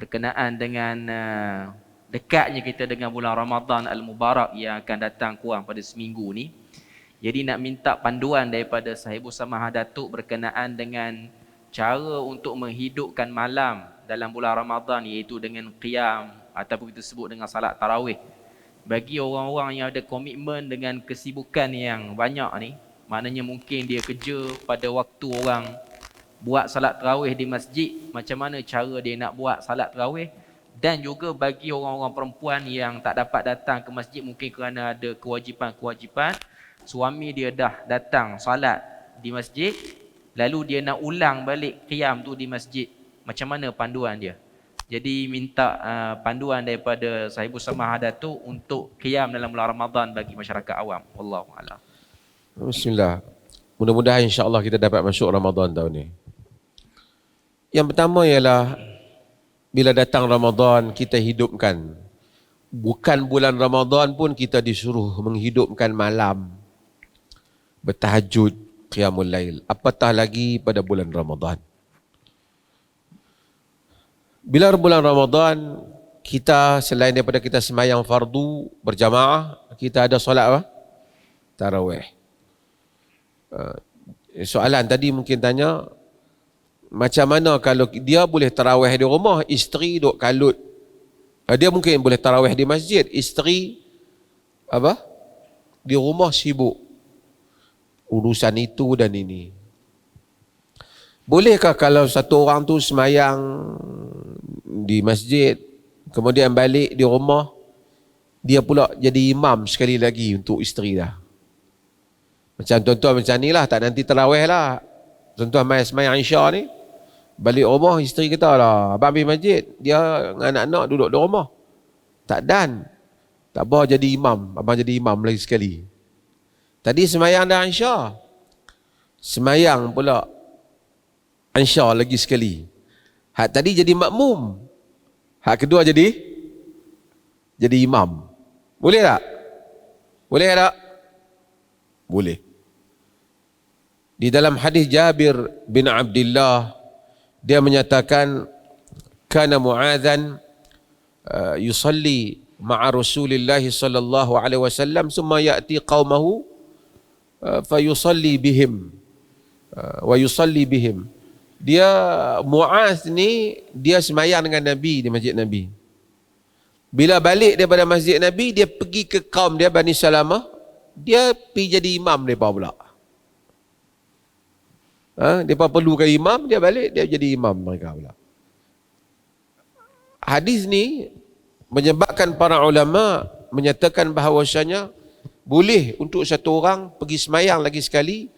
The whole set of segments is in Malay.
berkenaan dengan dekatnya kita dengan bulan Ramadan Al-Mubarak yang akan datang kurang pada seminggu ni. Jadi nak minta panduan daripada Sahibul Samahah Datuk berkenaan dengan cara untuk menghidupkan malam dalam bulan Ramadan, iaitu dengan qiyam ataupun kita sebut dengan salat tarawih. Bagi orang-orang yang ada komitmen dengan kesibukan yang banyak ni, maknanya mungkin dia kerja pada waktu orang buat salat tarawih di masjid, macam mana cara dia nak buat salat tarawih. Dan juga bagi orang-orang perempuan yang tak dapat datang ke masjid mungkin kerana ada kewajipan-kewajipan, suami dia dah datang salat di masjid, lalu dia nak ulang balik qiyam tu di masjid, macam mana panduan dia? Jadi minta panduan daripada Sahibul Samahah Datuk untuk qiyam dalam bulan Ramadan bagi masyarakat awam. Wallahu a'lam. Bismillah. Mudah-mudahan insya-Allah kita dapat masuk Ramadan tahun ni. Yang pertama ialah bila datang Ramadan kita hidupkan. Bukan bulan Ramadan pun kita disuruh menghidupkan malam, bertahajud, qiyamul lail. Apatah lagi pada bulan Ramadan. Bila bulan Ramadan, kita selain daripada kita semayang fardu berjamaah, kita ada solat apa? Tarawih. Soalan tadi mungkin tanya, macam mana kalau dia boleh tarawih di rumah, isteri duk kalut. Dia mungkin boleh tarawih di masjid, isteri apa? Di rumah sibuk urusan itu dan ini. Bolehkah kalau satu orang tu semayang di masjid, kemudian balik di rumah, dia pula jadi imam sekali lagi untuk isteri dah? Macam tuan-tuan macam ni lah, tak nanti tarawih lah. Tuan-tuan main semayang Isya ni, balik rumah isteri kita lah, abang pergi masjid, dia dengan anak-anak duduk di rumah. Tak dan. Tak apa jadi imam, abang jadi imam lagi sekali. Tadi semayang dah Isya, semayang pula Isya lagi sekali. Hak tadi jadi makmum, hak kedua jadi imam. Boleh tak? Boleh tak? Boleh. Di dalam hadis Jabir bin Abdullah, dia menyatakan kana Mu'adzan yusalli ma'a Rasulillah sallallahu alaihi wasallam summa ya'ti qaumahu fayusalli bihim wa yusalli bihim. Dia Mu'adz ni dia semayang dengan Nabi di masjid Nabi. Bila balik daripada masjid Nabi, dia pergi ke kaum dia Bani Salamah, dia pergi jadi imam mereka pula. Mereka perlukan imam, dia balik, dia jadi imam mereka pula. Hadis ni menyebabkan para ulama menyatakan bahawasanya boleh untuk satu orang pergi semayang lagi sekali,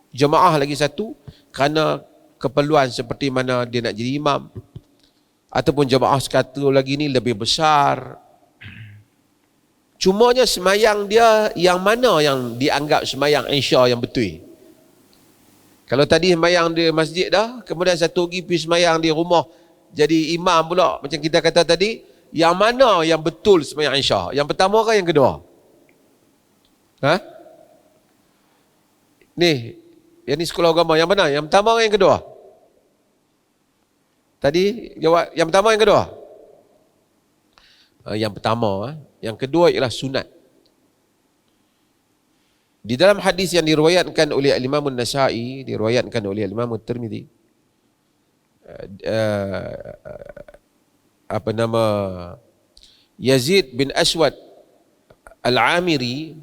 jemaah lagi satu, kerana keperluan seperti mana dia nak jadi imam, ataupun jemaah sekatu lagi ni lebih besar. Cumanya semayang dia yang mana yang dianggap semayang Isya yang betul? Kalau tadi semayang di masjid dah, kemudian satu lagi pergi semayang di rumah jadi imam pula, macam kita kata tadi, yang mana yang betul semayang Isya? Yang pertama ke yang kedua? Ni, yang ni sekolah agama, yang mana? Yang pertama ke yang kedua? Tadi jawab yang pertama, yang kedua? Yang pertama. Yang kedua ialah sunat. Di dalam hadis yang diriwayatkan oleh Imam An-Nasa'i, diriwayatkan oleh Imam At-Tirmidzi, Yazid bin Aswad Al-Amiri,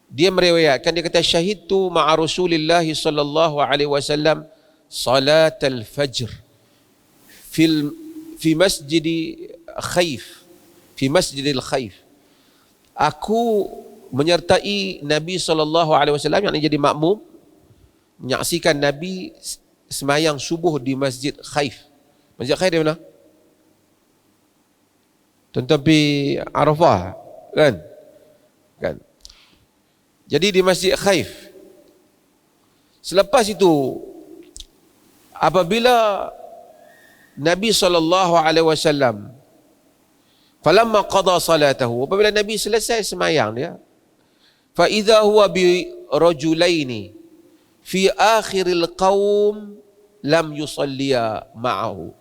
dia meriwayatkan, dia kata syahidtu ma'a Rasulillah sallallahu alaihi wasallam salat al-fajr fi masjid Khaif, fi masjidil Khaif. Aku menyertai Nabi SAW yang jadi makmum, menyaksikan Nabi semayang subuh di Masjid Khaif. Masjid Khaif di mana? Tuan-tuan pergi Arafah, kan? Jadi di Masjid Khaif. Selepas itu, apabila Nabi SAW, falamma qada salatahu, apabila Nabi selesai semayang dia, fa idza huwa bi rajulaini fi akhiril qaum lam yusalliya ma'ahu.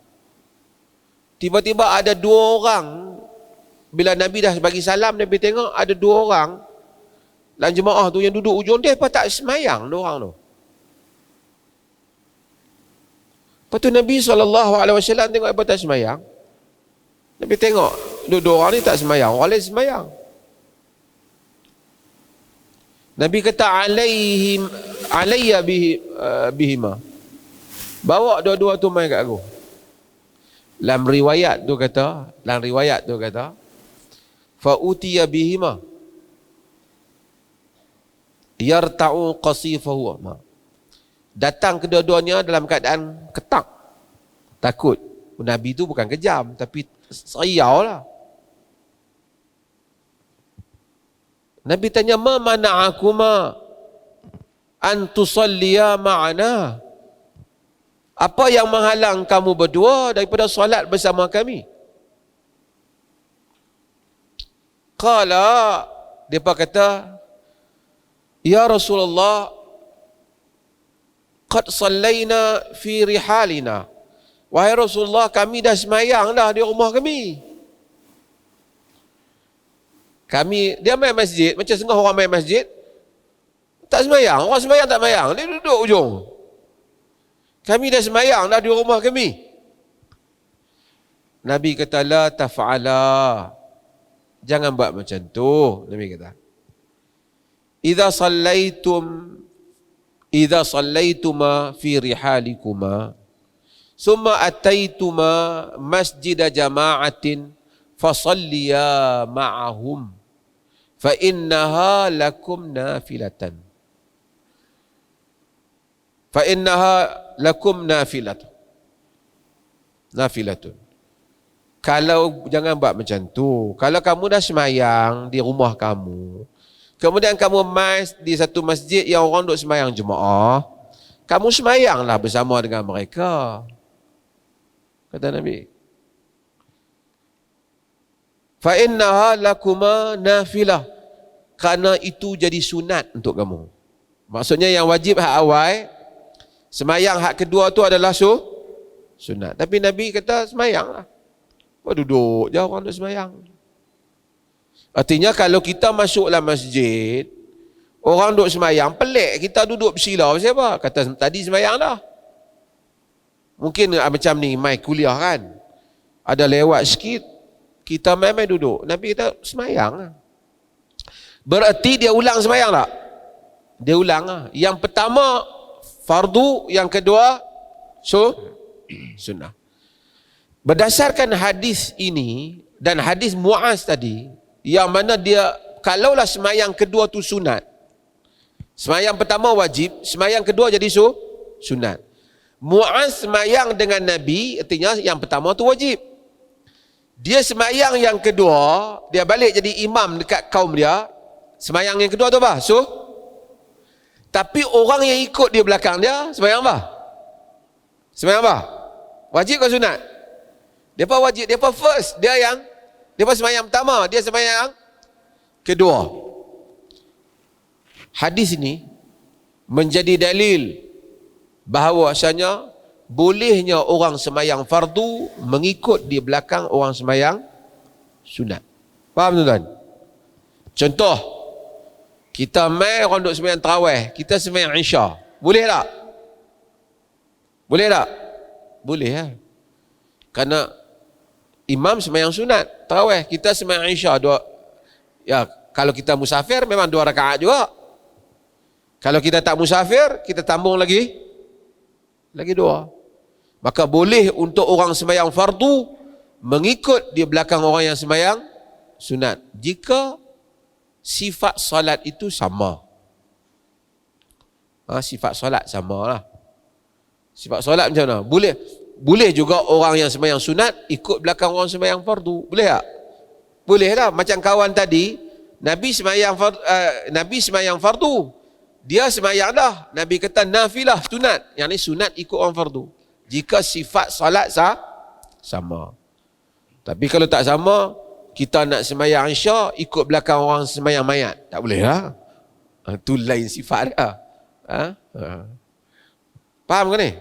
Tiba-tiba ada 2 orang. Bila Nabi dah bagi salam, Nabi tengok ada 2 orang dalam jemaah tu yang duduk ujung dia, apa tak semayang 2 orang tu. Lepas tu Nabi SAW tengok apa tak semayang. Nabi tengok, 2 orang ni tak semayang, orang lain semayang. Nabi kata alayya bihima. Bawa dua-dua tu mai kat aku. Dalam riwayat tu kata fa utiya bihima yarta'u qasifahu. Datang kedua-duanya dalam keadaan ketak, takut. Nabi tu bukan kejam, tapi seriau lah. Nabi tanya, ma mana'akuma an tusalliya ma'ana? Apa yang menghalang kamu berdua daripada solat bersama kami? Qala, depa kata, ya Rasulullah, qad sallaina fi rihalina. Wahai Rasulullah, kami dah semayang dah di rumah kami. Dia main masjid, macam setengah orang main masjid, tak semayang. Orang semayang tak semayang, dia duduk ujung. Kami dah semayang dah di rumah kami. Nabi kata, la taf'ala. Jangan buat macam tu. Nabi kata, idza sallaituma fi rihalikuma summa ataituma masjida jama'atin fasalliya ma'ahum fa innaha lakum nafilatan. Fa innaha lakum nafilatun. Kalau jangan buat macam tu. Kalau kamu dah semayang di rumah kamu, kemudian kamu di satu masjid yang orang duk semayang jemaah, kamu semayanglah bersama dengan mereka. Kata Nabi, fa innaha lakuma nafilah. Kerana itu jadi sunat untuk kamu. Maksudnya yang wajib hak awal, semayang hak kedua tu adalah sunat. Tapi Nabi kata semayanglah. Duduk je orang duduk semayang. Artinya kalau kita masuklah masjid, orang duduk semayang, pelik kita duduk bersilau. Siapa? Kata tadi semayang dah. Mungkin macam ni, mai kuliah kan, ada lewat sikit, kita main duduk. Nabi kata semayang lah. Berarti dia ulang semayang tak? Dia ulang lah. Yang pertama fardu, yang kedua sunnah. Berdasarkan hadis ini dan hadis Muaz tadi, yang mana dia kalaulah semayang kedua tu sunat, semayang pertama wajib, semayang kedua jadi sunat. Muaz semayang dengan Nabi, artinya yang pertama tu wajib. Dia semayang yang kedua, dia balik jadi imam dekat kaum dia. Semayang yang kedua tu apa? Tapi orang yang ikut di belakang dia semayang apa? Semayang apa? Wajib ke sunat? Depa wajib, depa first. Depa semayang pertama, dia semayang kedua. Hadis ini menjadi dalil bahawasanya bolehnya orang semayang fardu mengikut di belakang orang semayang sunat. Faham tuan-tuan? Contoh, kita mai orang duk semayang tarawih, kita semayang isya. Boleh tak? Boleh tak? Boleh lah. Kerana imam semayang sunat tarawih, kita semayang isya ya, kalau kita musafir memang 2 rakaat juga. Kalau kita tak musafir, kita tambung lagi 2. Maka boleh untuk orang semayang fardu mengikut di belakang orang yang semayang sunat, jika sifat solat itu sama. Sifat solat sama lah. Sifat solat macam mana? Boleh juga orang yang semayang sunat ikut belakang orang semayang fardu. Boleh tak? Boleh lah. Macam kawan tadi, Nabi semayang fardu. Dia semayang dah. Nabi kata nafilah, sunat. Yang ni sunat ikut orang fardu. Jika sifat solat sama. Tapi kalau tak sama, kita nak semayang isya ikut belakang orang semayang mayat, tak boleh lah. Itu lain sifat dah. Faham ke ni?